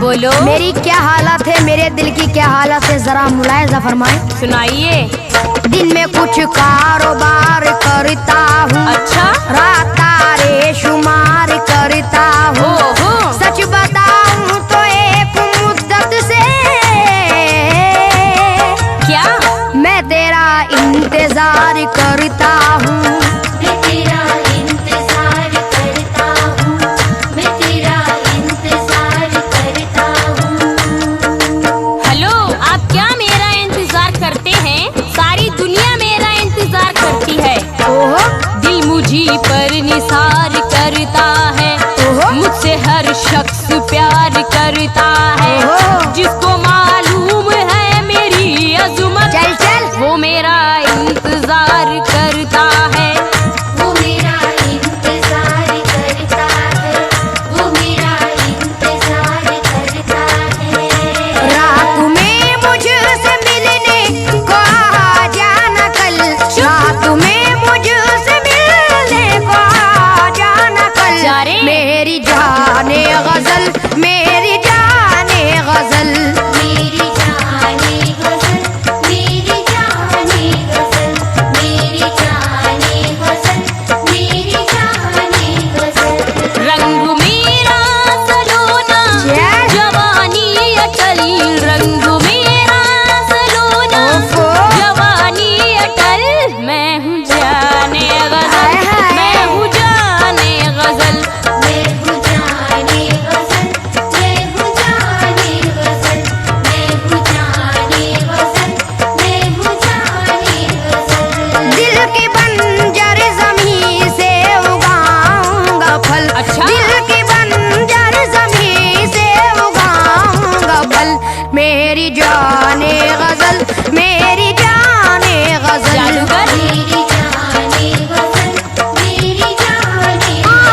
बोलो। मेरी क्या हालत है, मेरे दिल की क्या हालत है, जरा मुलायजा फरमाए। सुनाइए। दिन में कुछ कारोबार करता हूँ, अच्छा। रात तारे शुमार करता हूँ। सच बताऊँ तो एक मुद्दत से क्या मैं तेरा इंतजार करता हूँ। पर निसार करता है, मुझसे हर शख्स प्यार करता है। जिसको मालूम है मेरी अज़मत, चल चल वो मेरा इंतजार करता है। वो मेरा इंतजार करता है, वो मेरा इंतजार करता है। रात में मुझसे मिलने को आ जाना कल, रात में मुझसे मिलने को आ जाना कल। मेरी जाने गजल, मेरी जाने गजल, मेरी जाने गजल, मेरी जाने गजल, मेरी जाने गजल, मेरी जाने गजल। रंग मेरा सलोना, जवानी अटल, रंग मेरा सलोना, जवानी अटल। मैं हूँ जाने गजल, मैं हूँ जाने गजल, मैं हूँ जाने गजल, मैं हूँ जाने गजल, मैं हूँ जाने गजल, मैं हूँ जाने गजल। दिल की बंजर ज़मीं से उगाऊंगा फल। अच्छा। दिल की बंजर ज़मीं से उगाऊंगा फल। मेरी जाने गजल, मेरी जाने गजल, जादूगर। मेरी जाने गजल, मेरी जाने गजल,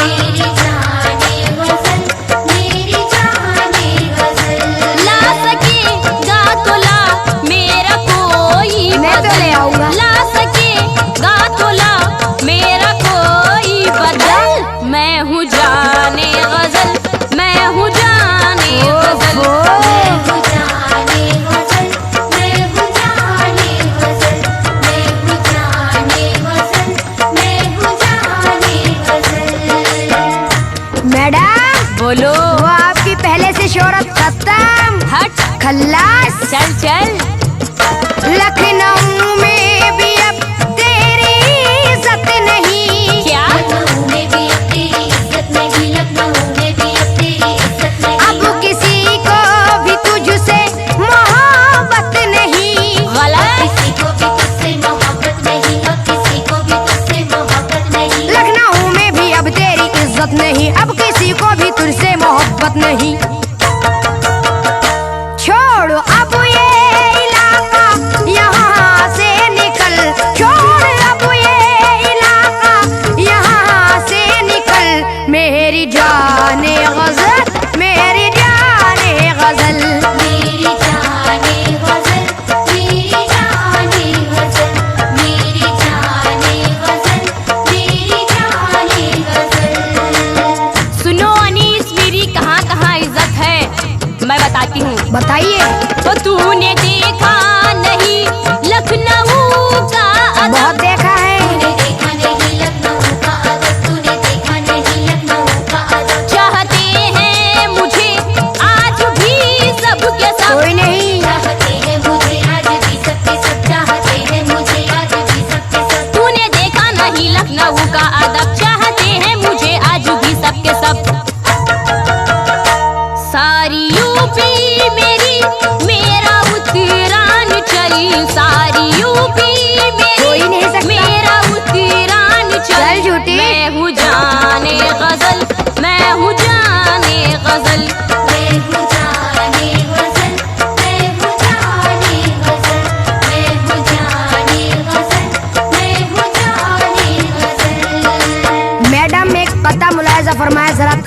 मेरी जाने गजल, मेरी जाने गजल। ला सकेगा तो ला मेरा कोई मैं तो ले आऊंगा। ला सकेगा तो ला मेरा कोई बदल। मैं हूँ जाने गजल, मैं हूँ जाने गजल। मैं हूँ जाने गजल, मैं हूँ जाने गजल, मैं हूँ जाने गजल, मैं हूँ जाने गजल। मैडम बोलो। वो आपकी पहले से शोहरत खत्म, हट। खल्लास। चल चल। लखनऊ में भी अब तेरी इज्जत नहीं। क्या लखनऊ में भी अब तेरी इज्जत नहीं, लखनऊ में भी अब तेरी इज्जत नहीं। अब किसी को भी तुझसे मोहब्बत नहीं। गलत। किसी को भी तुझसे मोहब्बत नहीं, अब किसी को भी तुझसे मोहब्बत नहीं। लखनऊ में भी अब तेरी इज्जत नहीं, अब किसी को भी तुझसे मोहब्बत नहीं। छोड़ो अब ये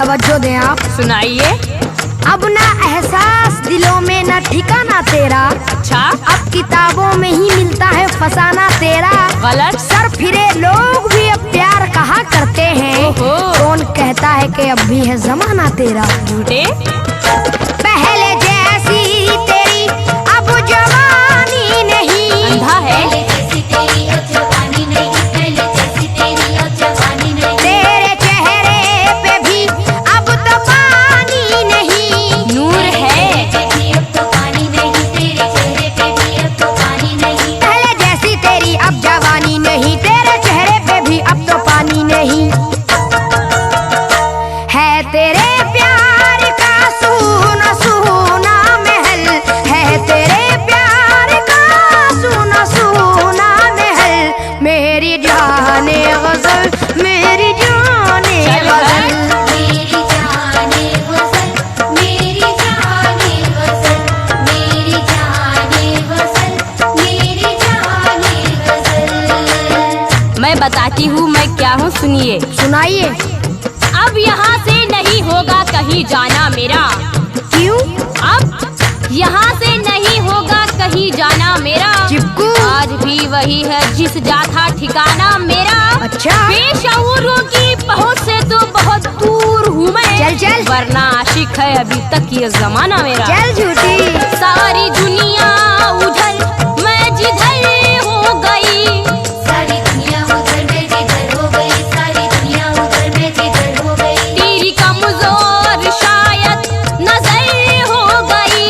तवज्जो दें आप। सुनाइए। अब ना एहसास दिलों में न ठिकाना तेरा, अच्छा, अब किताबों में ही मिलता है फसाना तेरा। गलत। सर फिरे लोग भी अब प्यार कहा करते हैं, ओहो। कौन कहता है कि अब भी है जमाना तेरा। झूठे। पहले जैसी तेरी अब जवानी नहीं, अंधा है। पहले जैसी तेरी अब जवानी नहीं, पहले जैसी तेरी अब जवानी नहीं। तेरे चेहरे पे भी अब तो पानी नहीं। नूर है। अब तो पानी नहीं, तेरे चेहरे पे भी अब तो पानी नहीं। पहले जैसी तेरी अब जवानी नहीं, तेरे चेहरे पे भी अब तो पानी नहीं। है तेरे प्यार का सूना सूना महल, है तेरे प्यार का सूना सूना महल। मेरी जाने गजल, मेरी जाने गजल। मेरी जाने गजल, मेरी जाने गजल, मेरी जाने गजल, मेरी जाने गजल। मैं बताती हूँ मैं क्या हूँ, सुनिए। सुनाइए। अब यहाँ से नहीं होगा कहीं जाना मेरा। क्यों? अब यहाँ से नहीं होगा कहीं जाना मेरा। चिपकू। आज भी वही है जिस जाता ठिकाना मेरा। अच्छा। बेशऊरों की पहुँच से तो बहुत दूर हूँ मैं। चल चल। वरना आशिक है अभी तक ये जमाना मेरा। चल झूठी। सारी दुनिया उधर मैं जिधर हो गई। सारी दुनिया उधर मैं जिधर हो गई, सारी दुनिया उधर मैं जिधर हो गई। तेरी कमजोर शायद नजर हो गई।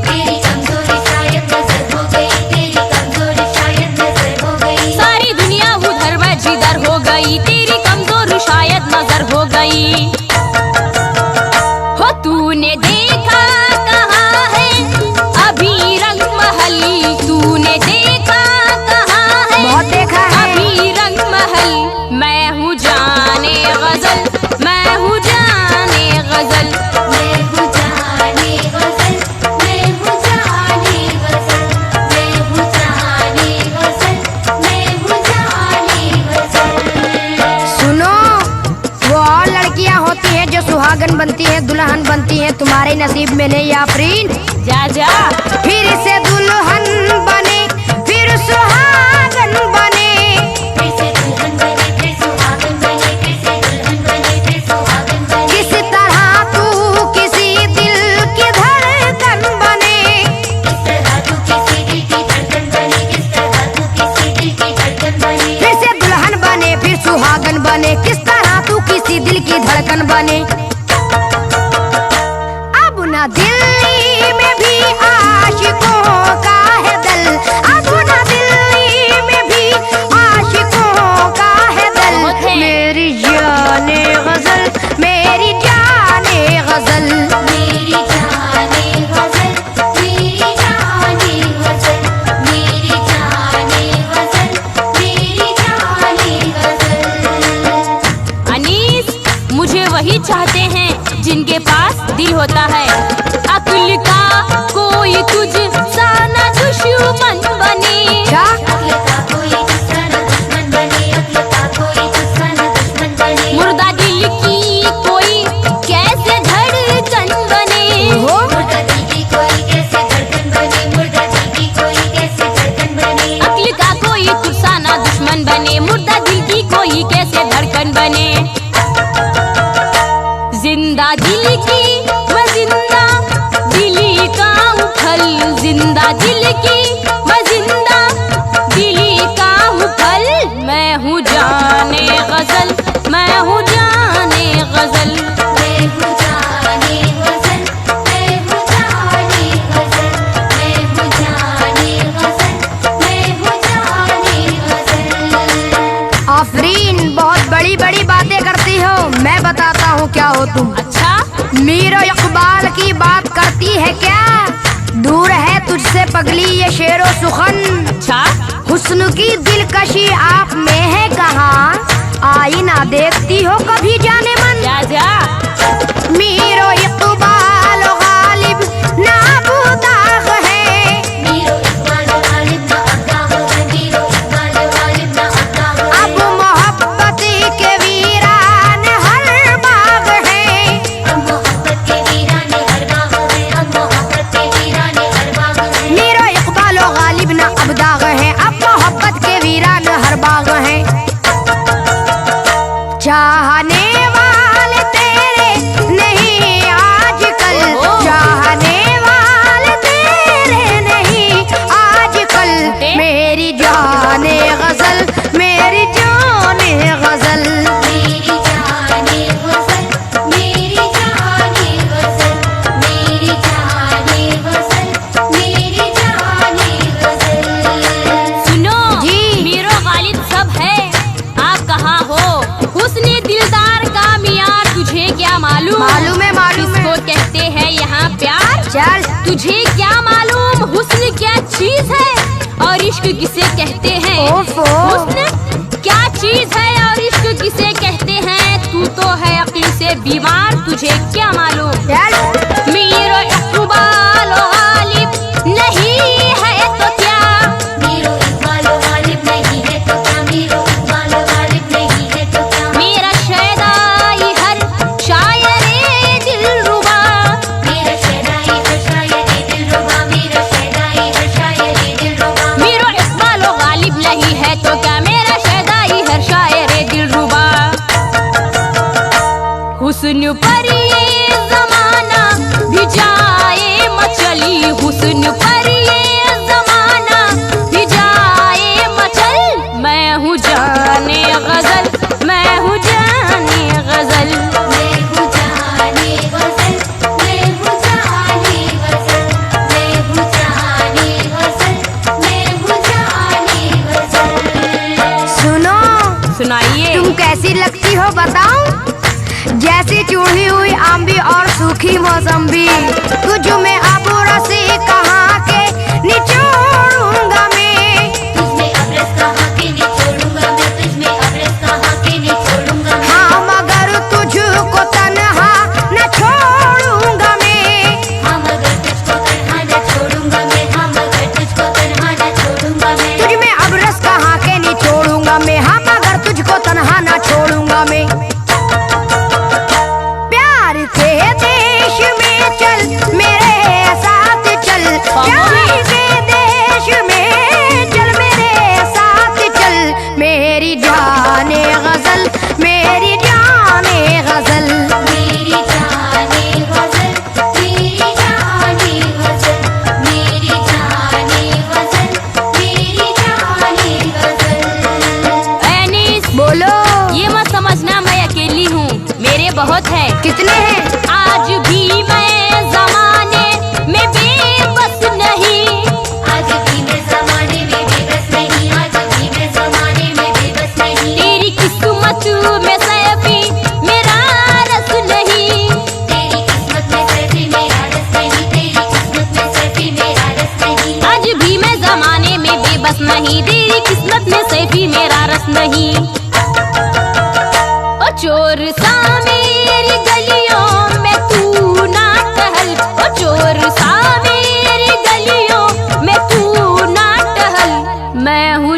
तेरी कमजोरी शायद नजर हो गई, तेरी कमजोरी शायद नजर हो गई। सारी दुनिया उधर मैं जिधर हो गई, तेरी कमजोर शायद नजर हो गई। हो तूने देखा कहाँ है अभी रंग महल, तूने देखा कहाँ है बहुत देखा है। अभी रंग महल। मैं हूँ जाने गजल, मैं हूँ जाने गजल। मैं हूँ जाने गजल, मैं हूँ जाने गजल, मैं हूँ जाने गजल, मैं हूँ जाने गजल। सुनो, वो और लड़कियां होती हैं जो सुहागन बनती हैं, दुल्हन बनती हैं, तुम्हारे नसीब में नहीं आफरीन। जा जा। फिर से दुल्हन बने, फिर सुहागन बने। फिर से दुल्हन बने, फिर सुहागन बने, फिर से दुल्हन बने, फिर सुहागन बने। किस तरह तू किसी दिल की धड़कन बने। किस तरह तू किसी दिल की धड़कन बने, किस तरह तू किसी दिल की धड़कन बने। फिर से दुल्हन बने, फिर सुहागन बने, किस तरह तू किसी दिल की धड़कन बने। अब ना दिल्ली में भी आशिकों का है दल, अब ना दिल्ली में भी आशिकों का है दल। बहुत है। मेरी जाने गजल, मेरी जाने गजल। मेरी जाने गजल, मेरी जाने गजल, मेरी जाने गजल, मेरी जाने गजल। अनीस, मुझे वही चाहते हैं जिनके पास दिल होता है। अक्ल का कोई तुझ सा न दुश्मन बने। क्या? अक्ल का कोई दूसरा न दुश्मन बने, अक्ल का कोई दूसरा न दुश्मन बने। मुर्दा दिल की कोई कैसे धड़कन बने। हो? मुर्दा दिल की कोई कैसे धड़कन बने, मुर्दा दिल की कोई कैसे धड़कन बने। अक्ल का कोई तुझ सा न दुश्मन बने, मुर्दा दिल की कोई कैसे धड़कन बने। जिंदा दिल की मैं जिंदा दिली का हूँ फल, जिंदा दिल की मैं जिंदा दिली का हूँ फल। मैं हूँ जाने गजल, मैं हूँ जाने गजल। मैं हूँ जाने गजल, मैं हूँ जाने गजल, मैं हूँ जाने गजल, मैं हूँ जाने गजल। आफरीन, बहुत बड़ी बड़ी बातें करती हो, मैं बताता हूँ क्या हो तुम। अच्छा। मीर इकबाल की बात करती है क्या? दूर है तुझसे पगली ये शेरो सुखन। अच्छा। हुस्न की दिलकशी आप में है कहाँ, आईना देखती हो कभी जाने मन। जा जा। मीरो इकबाल गालिब ना बुदाग है। मीरो इकबाल गालिब ना अताह है, मीरो इकबाल गालिब ना अताह है। अब मोहब्बत के वीरान हर बाग है। तुझे क्या मालूम हुस्न क्या चीज है और इश्क किसे कहते हैं? ओफो। हुस्न क्या चीज है और इश्क किसे कहते हैं? तू तो है अक्ल से बीमार, तुझे क्या मालूम? मीरो इकबाल गालिब नहीं है तो क्या? मीरो इकबाल गालिब नहीं है तो क्या? मीरो इकबाल गालिब नहीं है तो क्या? मेरा शैदाई हर शायरे दिलरुबा, मेरा शहनाई हर शायरी दिलरुबा, मेरा शहनाई हर शायरी दिलरुबा। मीरो इकबाल गालिब नहीं है तो क्या? मेरा शैदाई हर शायरे दिलरुबा। हुस्न पर ये जमाना भी जाए मचली, हुस्न पर ये जमाना भी जाए मचल। मैं हूँ जाने गजल, मैं हूँ जाने गजल। मैं हूँ जाने गजल, मैं हूँ जाने गजल, मैं हूँ जाने गजल, मैं हूँ जाने गजल। सुनो, सुनाइए। तुम कैसी लगती हो बताऊं? जैसे चूड़ी हुई आंबी और सूखी मौसम्बी। तुझ में अब रस कहाँ के निचोड़ूंगा मैं। तुझमें अब रस कहाँ के निचोड़ूंगा मैं, तुझमें अब रस कहाँ के निचोड़ूंगा मैं। हाँ मगर तुझको तन्हा न छोड़ूंगा मैं। हाँ मगर तुझको तन्हा न छोड़ूंगा मैं, हाँ मगर तुझको तन्हा न छोड़ूंगा मैं। तुझ में अब रस कहाँ के निचोड़ूंगा मैं। हाँ मगर तुझको तन्हा न छोड़ूंगा मैं। प्यार के देश में चल मेरे साथ चल, प्यार के देश में चल मेरे साथ चल। मेरी जाने गजल, मेरी जाने गजल। मेरी जाने गजल, मेरी जाने गजल, मेरी जाने गजल, मेरी जाने गजल। एनीस, बोलो। ये मत समझना मैं अकेली हूँ, मेरे बहुत है। कितने हैं? आज भी मैं जमाने में बेबस नहीं, आज भी मैं ज़माने में बेबस नहीं, आज भी मैं ज़माने में बेबस नहीं। तेरी किस्मत में सैफी मेरा रस नहीं। तेरी किस्मत में सैफी मेरा रस नहीं, तेरी किस्मत में सैफी मेरा रस नहीं। आज भी मैं जमाने में बेबस नहीं, तेरी किस्मत में सैफी मेरा रस नहीं। ओ चोर सा मेरी गलियों में तू ना टहल, ओ चोर सा मेरी गलियों में तू ना टहल। मैं हूँ